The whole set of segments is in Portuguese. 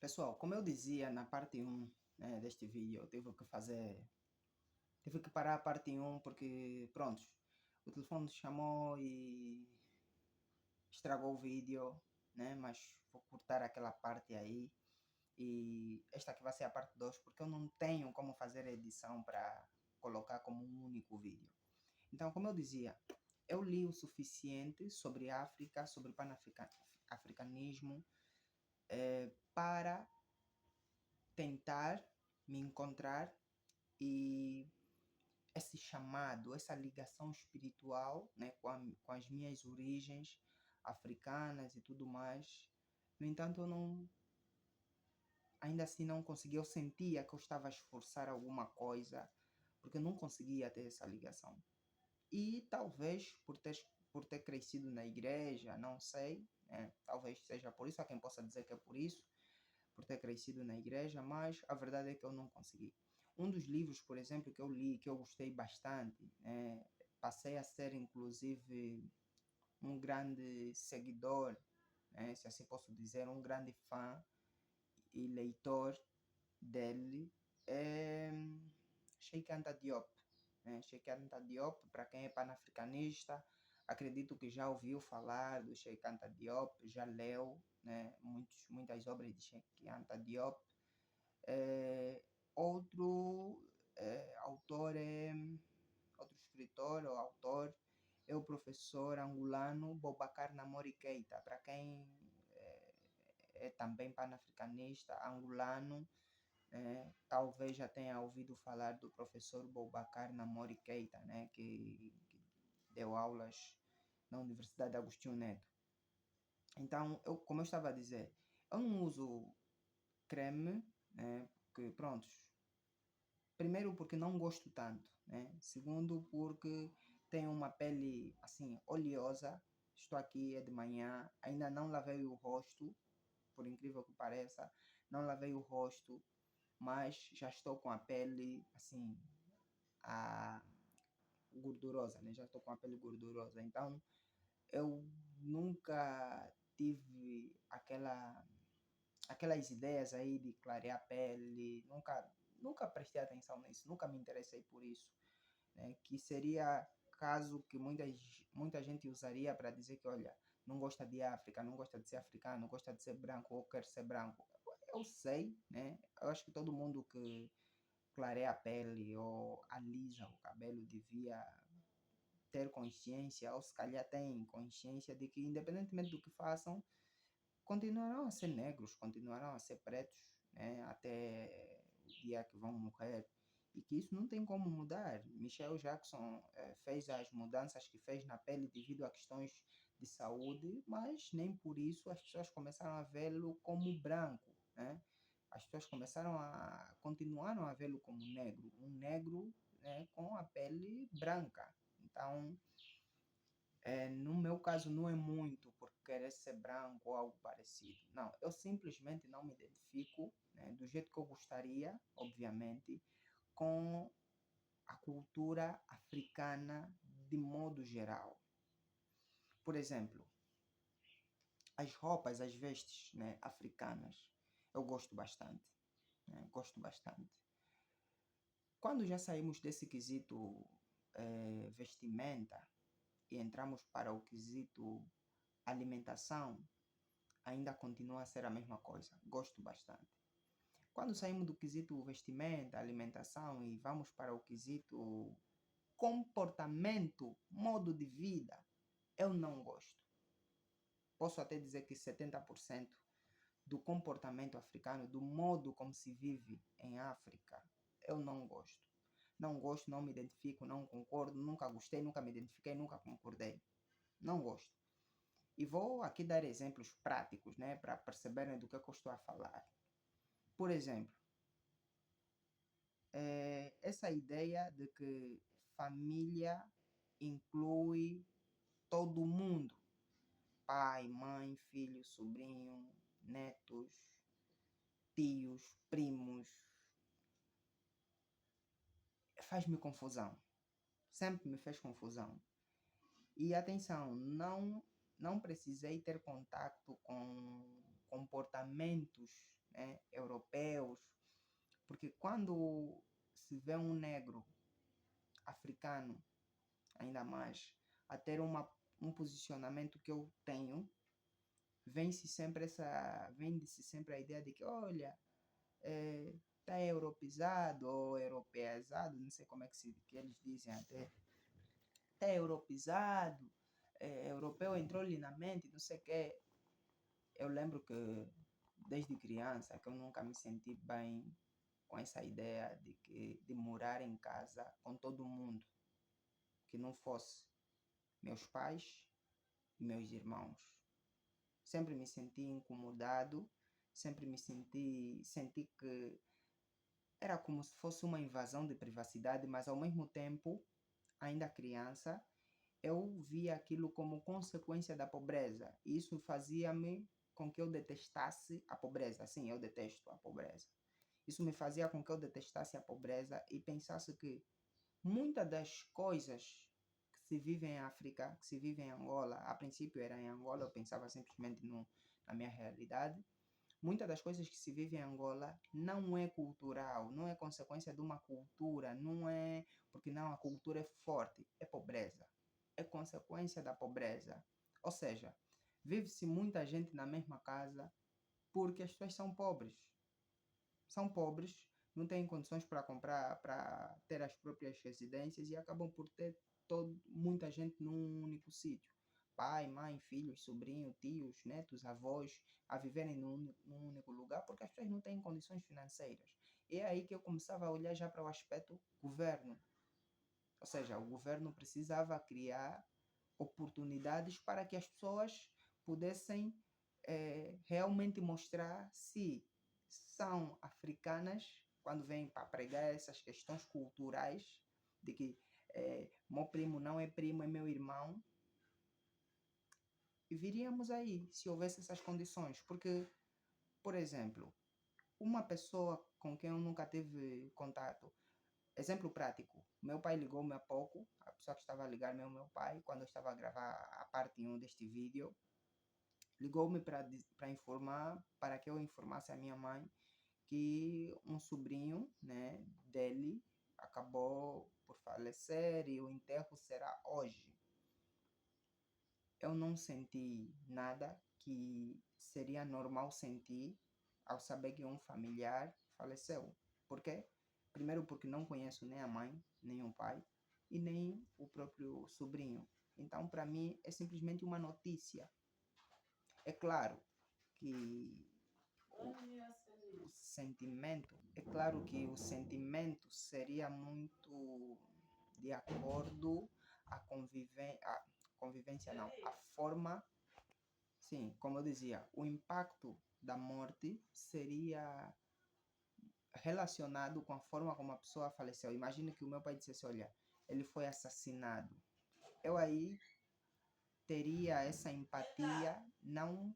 Pessoal, como eu dizia na parte um, né, deste vídeo, eu tive que parar a parte um porque, pronto, o telefone chamou e estragou o vídeo, né, mas vou cortar aquela parte aí e esta aqui vai ser a parte 2 porque eu não tenho como fazer a edição para colocar como um único vídeo. Então, como eu dizia, eu li o suficiente sobre África, sobre panafricanismo, para tentar me encontrar e esse chamado, essa ligação espiritual, né, com as minhas origens africanas e tudo mais. No entanto, eu não, ainda assim não conseguia, eu sentia que eu estava a esforçar alguma coisa, porque eu não conseguia ter essa ligação. E talvez por ter crescido na igreja, não sei, né, talvez seja por isso, há quem possa dizer que é por isso, por ter crescido na igreja, mas a verdade é que eu não consegui. Um dos livros, por exemplo, que eu li, que eu gostei bastante, passei a ser inclusive um grande seguidor, se assim posso dizer, um grande fã e leitor dele, é Cheikh Anta Diop. Cheikh Anta Diop, para quem é panafricanista, acredito que já ouviu falar do Cheikh Anta Diop, já leu, né, muitas obras de Cheikh Anta Diop. Outro autor outro escritor ou autor é o professor angolano Boubacar Namori Keita, para quem é também panafricanista angolano, talvez já tenha ouvido falar do professor Boubacar Namori Keita, né, que deu aulas na Universidade Agostinho Neto. Então, como eu estava a dizer, eu não uso creme, né, porque, pronto, primeiro porque não gosto tanto, né? Segundo porque tenho uma pele assim oleosa. Estou aqui é de manhã, ainda não lavei o rosto, por incrível que pareça, não lavei o rosto, mas já estou com a pele assim a gordurosa, né? Já estou com a pele gordurosa. Então eu nunca tive aquelas ideias aí de clarear a pele, nunca prestei atenção nisso, nunca me interessei por isso, né? Que seria caso que muita gente usaria para dizer que, olha, não gosta de África, não gosta de ser africano, não gosta de ser branco ou quer ser branco. Eu sei, né? Eu acho que todo mundo que clareia a pele ou alisa o cabelo devia ter consciência, ou se calhar tem consciência de que, independentemente do que façam, continuarão a ser negros, continuarão a ser pretos, né, até o dia que vão morrer, e que isso não tem como mudar. Michael Jackson fez as mudanças que fez na pele devido a questões de saúde, mas nem por isso as pessoas começaram a vê-lo como branco, né? As pessoas continuaram a vê-lo como negro, um negro, né, com a pele branca. Então, no meu caso, não é muito por querer ser branco ou algo parecido. Não, eu simplesmente não me identifico, né, do jeito que eu gostaria, obviamente, com a cultura africana de modo geral. Por exemplo, as roupas, as vestes, né, africanas, eu gosto bastante. Né, gosto bastante. Quando já saímos desse quesito vestimenta e entramos para o quesito alimentação, ainda continua a ser a mesma coisa. Gosto bastante. Quando saímos do quesito vestimenta, alimentação e vamos para o quesito comportamento, modo de vida, eu não gosto. Posso até dizer que 70% do comportamento africano, do modo como se vive em África, eu não gosto. Não gosto, não me identifico, não concordo, nunca gostei, nunca me identifiquei, nunca concordei. Não gosto. E vou aqui dar exemplos práticos, né, para perceberem do que eu estou a falar. Por exemplo, essa ideia de que família inclui todo mundo. Pai, mãe, filho, sobrinho, netos, tios, primos. Faz-me confusão. Sempre me fez confusão. E atenção, não precisei ter contato com comportamentos, né, europeus, porque quando se vê um negro africano, ainda mais, a ter um posicionamento que eu tenho, vem-se sempre a ideia de que, olha, tá europeizado ou europeizado, não sei como é que eles dizem até, tá europeizado, europeu entrou-lhe na mente, não sei o quê. Eu lembro que desde criança que eu nunca me senti bem com essa ideia de morar em casa com todo mundo, que não fosse meus pais e meus irmãos. Sempre me senti incomodado, sempre senti que era como se fosse uma invasão de privacidade, mas ao mesmo tempo, ainda criança, eu via aquilo como consequência da pobreza. E isso fazia-me com que eu detestasse a pobreza. Sim, eu detesto a pobreza. Isso me fazia com que eu detestasse a pobreza e pensasse que muitas das coisas que se vivem em África, que se vivem em Angola, a princípio era em Angola, eu pensava simplesmente na minha realidade. Muitas das coisas que se vivem em Angola não é cultural, não é consequência de uma cultura, não é porque não a cultura é forte, é pobreza. É consequência da pobreza. Ou seja, vive-se muita gente na mesma casa porque as pessoas são pobres. São pobres, não têm condições para comprar, para ter as próprias residências e acabam por ter muita gente num único sítio. Pai, mãe, filhos, sobrinhos, tios, netos, avós, a viverem num único lugar porque as pessoas não têm condições financeiras. E é aí que eu começava a olhar já para o aspecto governo. Ou seja, o governo precisava criar oportunidades para que as pessoas pudessem realmente mostrar se são africanas quando vêm para pregar essas questões culturais de que meu primo não é primo, é meu irmão. E viríamos aí se houvesse essas condições. Porque, por exemplo, uma pessoa com quem eu nunca tive contato, exemplo prático, meu pai ligou-me há pouco, a pessoa que estava a ligar-me é o meu pai, quando eu estava a gravar a parte 1 deste vídeo, ligou-me para informar, para que eu informasse a minha mãe que um sobrinho, né, dele acabou por falecer e o enterro será hoje. Eu não senti nada que seria normal sentir ao saber que um familiar faleceu. Por quê? Primeiro porque não conheço nem a mãe, nem o pai e nem o próprio sobrinho. Então, para mim, é simplesmente uma notícia. É claro que o sentimento, é claro que o sentimento seria muito de acordo a convivência não, a forma, sim, como eu dizia, o impacto da morte seria relacionado com a forma como a pessoa faleceu. Imagine que o meu pai dissesse, olha, ele foi assassinado. Eu aí teria essa empatia, não,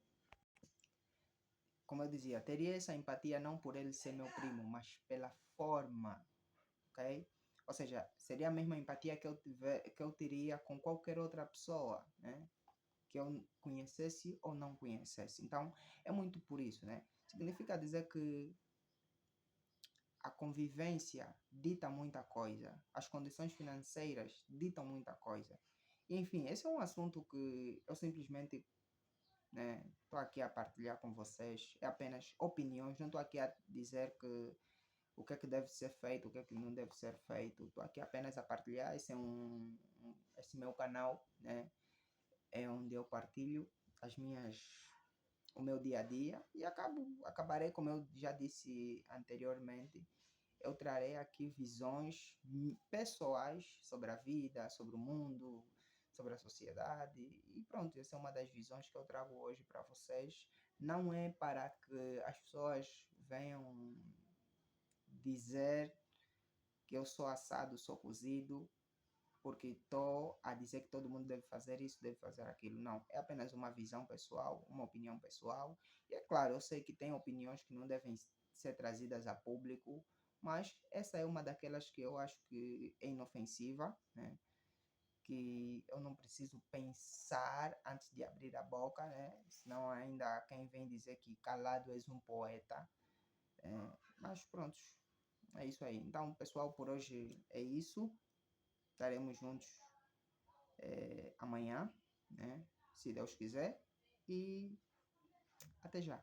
como eu dizia, teria essa empatia não por ele ser meu primo, mas pela forma, ok? Ou seja, seria a mesma empatia que eu teria com qualquer outra pessoa, né? Que eu conhecesse ou não conhecesse. Então, é muito por isso, né? Significa dizer que a convivência dita muita coisa, as condições financeiras ditam muita coisa. Enfim, esse é um assunto que eu simplesmente estou aqui a partilhar com vocês. É apenas opiniões, não estou aqui a dizer que o que é que deve ser feito, o que é que não deve ser feito. Estou aqui apenas a partilhar. Esse meu canal, né? É onde eu partilho o meu dia a dia e acabarei, como eu já disse anteriormente, eu trarei aqui visões pessoais sobre a vida, sobre o mundo, sobre a sociedade e pronto, essa é uma das visões que eu trago hoje para vocês. Não é para que as pessoas venham dizer que eu sou assado, sou cozido, porque estou a dizer que todo mundo deve fazer isso, deve fazer aquilo. Não, é apenas uma visão pessoal, uma opinião pessoal. E é claro, eu sei que tem opiniões que não devem ser trazidas a público, mas essa é uma daquelas que eu acho que é inofensiva, né? Que eu não preciso pensar antes de abrir a boca, né? Senão ainda quem vem dizer que calado és um poeta. Mas pronto, é isso aí. Então, pessoal, por hoje é isso. Estaremos juntos amanhã, né? Se Deus quiser. E até já.